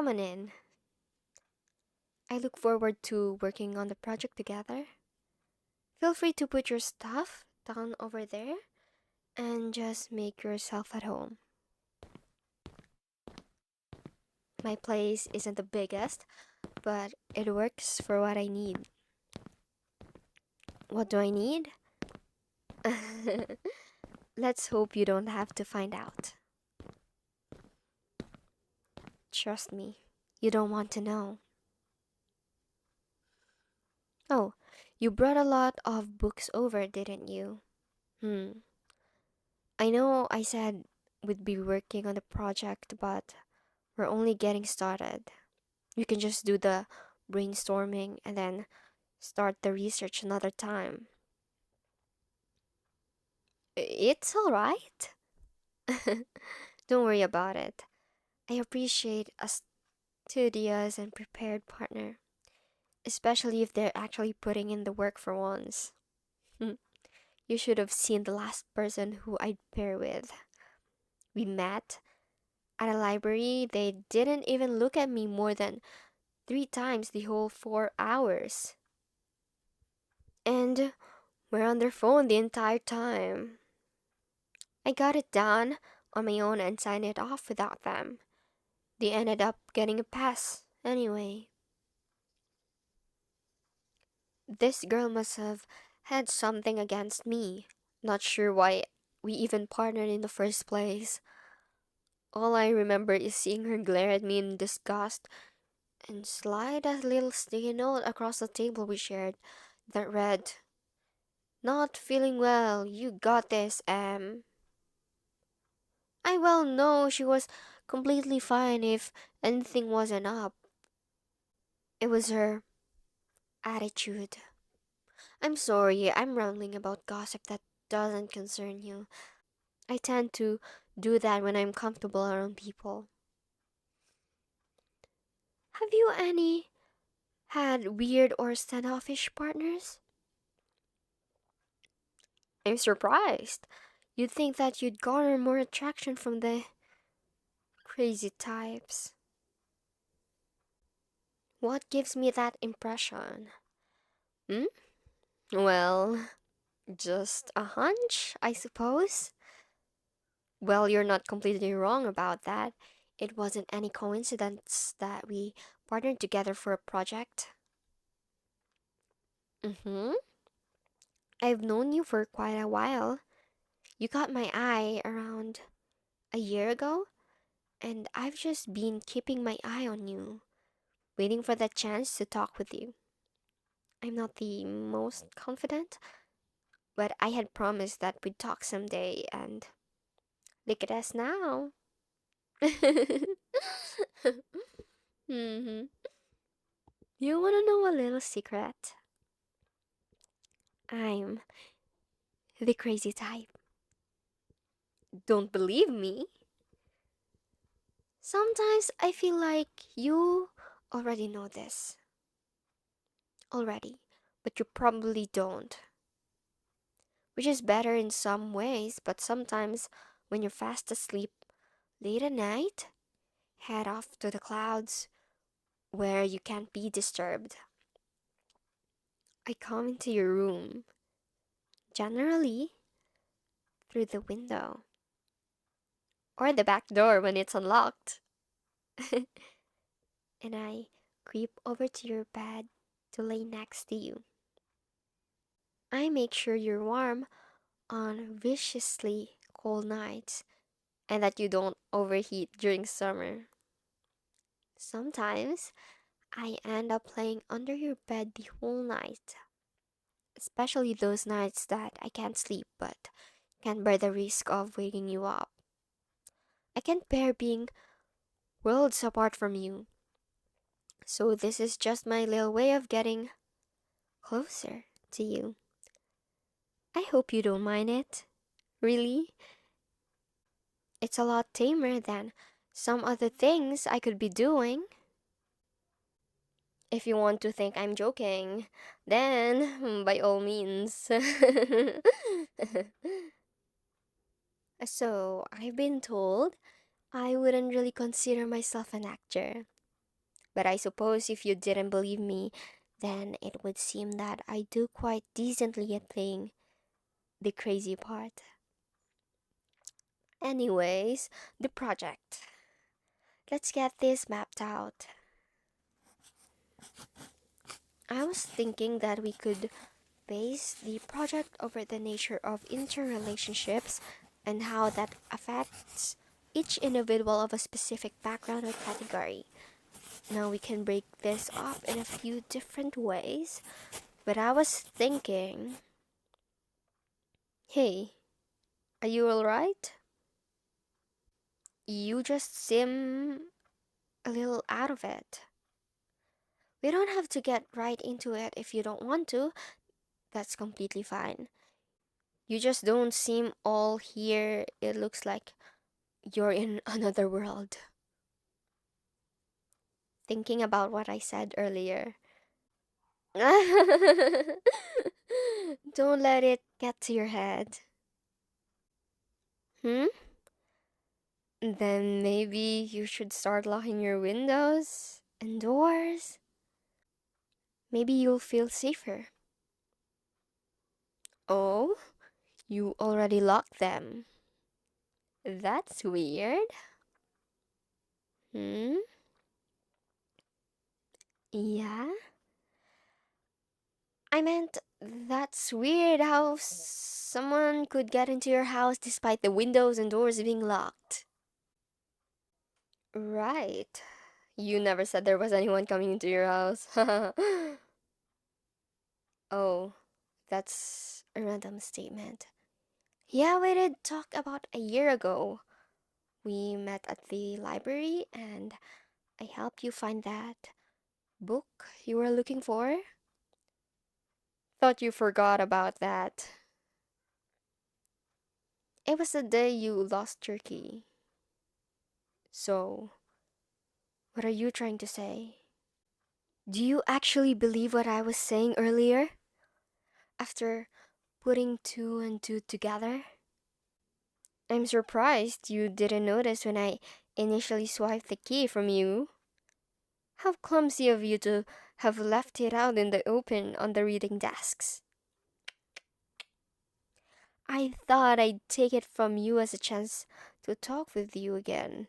Come on in. I look forward to working on the project together. Feel free to put your stuff down over there and just make yourself at home. My place isn't the biggest, but it works for what I need. What do I need? Let's hope you don't have to find out. Trust me, you don't want to know. Oh, you brought a lot of books over, didn't you? I know I said we'd be working on the project, but we're only getting started. We can just do the brainstorming and then start the research another time. It's all right. Don't worry about it. I appreciate a studious and prepared partner, especially if they're actually putting in the work for once. You should have seen the last person who I'd pair with. We met at a library. They didn't even look at me more than 3 times the whole 4 hours. And we're on their phone the entire time. I got it down on my own and signed it off without them. They ended up getting a pass anyway. This girl must have had something against me. Not sure why we even partnered in the first place. All I remember is seeing her glare at me in disgust and slide a little sticky note across the table we shared that read, "Not feeling well, you got this, Em." I well know she was completely fine if anything wasn't up. It was her attitude. I'm sorry, I'm rambling about gossip that doesn't concern you. I tend to do that when I'm comfortable around people. Have you any had weird or standoffish partners? I'm surprised. You'd think that you'd garner more attraction from the crazy types. What gives me that impression? Hmm? Well, just a hunch, I suppose. Well, you're not completely wrong about that. It wasn't any coincidence that we partnered together for a project. Mm-hmm. I've known you for quite a while. You caught my eye around a year ago, and I've just been keeping my eye on you, waiting for that chance to talk with you. I'm not the most confident, but I had promised that we'd talk someday, and look at us now. hmm You want to know a little secret? I'm the crazy type. Don't believe me? Sometimes I feel like you already know this already, but you probably don't. Which is better in some ways, but sometimes when you're fast asleep late at night, head off to the clouds where you can't be disturbed. I come into your room, generally through the window or the back door when it's unlocked, and I creep over to your bed to lay next to you. I make sure you're warm on viciously cold nights and that you don't overheat during summer. Sometimes I end up laying under your bed the whole night, especially those nights that I can't sleep but can't bear the risk of waking you up. I can't bear being worlds apart from you. So this is just my little way of getting closer to you. I hope you don't mind it. Really? It's a lot tamer than some other things I could be doing. If you want to think I'm joking, then by all means. So, I've been told I wouldn't really consider myself an actor. But I suppose if you didn't believe me, then it would seem that I do quite decently at playing the crazy part. Anyways, the project. Let's get this mapped out. I was thinking that we could base the project over the nature of interrelationships and how that affects each individual of a specific background or category. Now we can break this up in a few different ways, but I was thinking, hey, are you alright? You just seem a little out of it. We don't have to get right into it if you don't want to. That's completely fine. You just don't seem all here. It looks like you're in another world. Thinking about what I said earlier. Don't let it get to your head. Hmm? Then maybe you should start locking your windows and doors. Maybe you'll feel safer. Oh, you already locked them. That's weird. Hmm? Yeah? I meant, that's weird how someone could get into your house despite the windows and doors being locked. Right. You never said there was anyone coming into your house. Oh, that's a random statement. Yeah, we did talk about a year ago. We met at the library and I helped you find that book you were looking for. Thought you forgot about that. It was the day you lost your key. So, what are you trying to say? Do you actually believe what I was saying earlier? After putting two and two together? I'm surprised you didn't notice when I initially swiped the key from you. How clumsy of you to have left it out in the open on the reading desks. I thought I'd take it from you as a chance to talk with you again.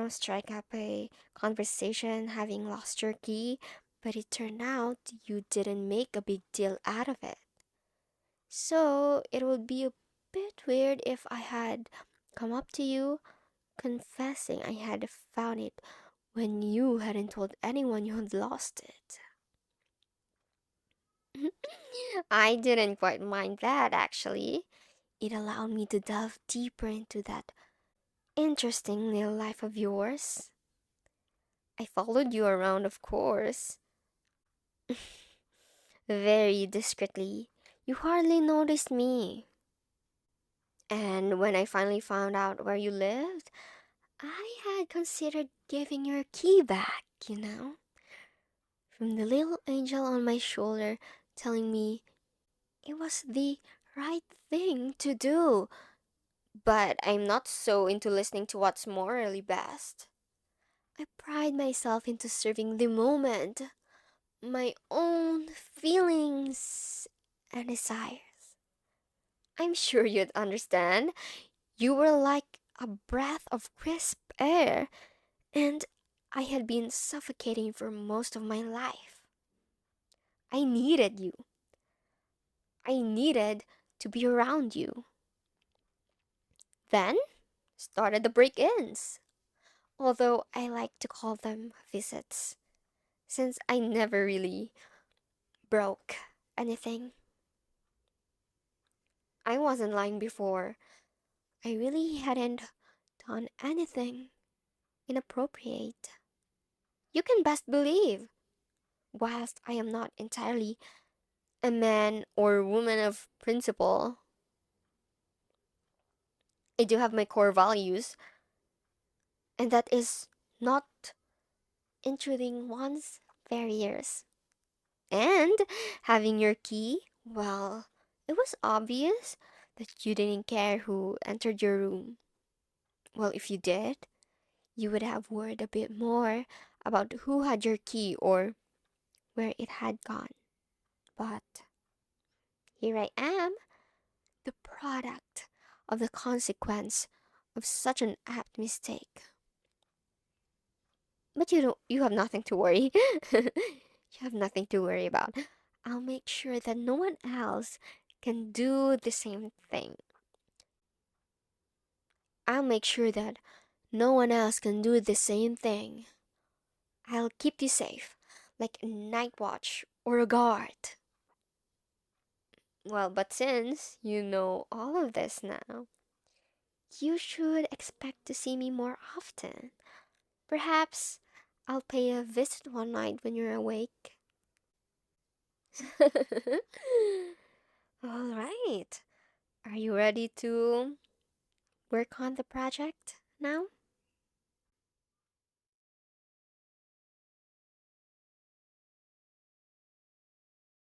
Strike up a conversation having lost your key, but it turned out you didn't make a big deal out of it. So it would be a bit weird if I had come up to you confessing I had found it when you hadn't told anyone you had lost it. I didn't quite mind that, actually. It allowed me to delve deeper into that interesting little life of yours. I followed you around, of course. Very discreetly. You hardly noticed me. And when I finally found out where you lived, I had considered giving your key back. From the little angel on my shoulder telling me it was the right thing to do. But I'm not so into listening to what's morally best. I pride myself into serving the moment, my own feelings and desires. I'm sure you'd understand. You were like a breath of crisp air, and I had been suffocating for most of my life. I needed you. I needed to be around you. Then started the break-ins, although I like to call them visits, since I never really broke anything. I wasn't lying before. I really hadn't done anything inappropriate. You can best believe, whilst I am not entirely a man or woman of principle, I do have my core values, and that is not intruding one's barriers. And having your key, well, it was obvious that you didn't care who entered your room. Well, if you did, you would have worried a bit more about who had your key or where it had gone. But here I am, the product of the consequence of such an apt mistake. But you have nothing to worry. You have nothing to worry about. I'll make sure that no one else can do the same thing. I'll make sure that no one else can do the same thing. I'll keep you safe, like a night watch or a guard. Well, but since you know all of this now, you should expect to see me more often. Perhaps I'll pay a visit one night when you're awake. All right. Are you ready to work on the project now?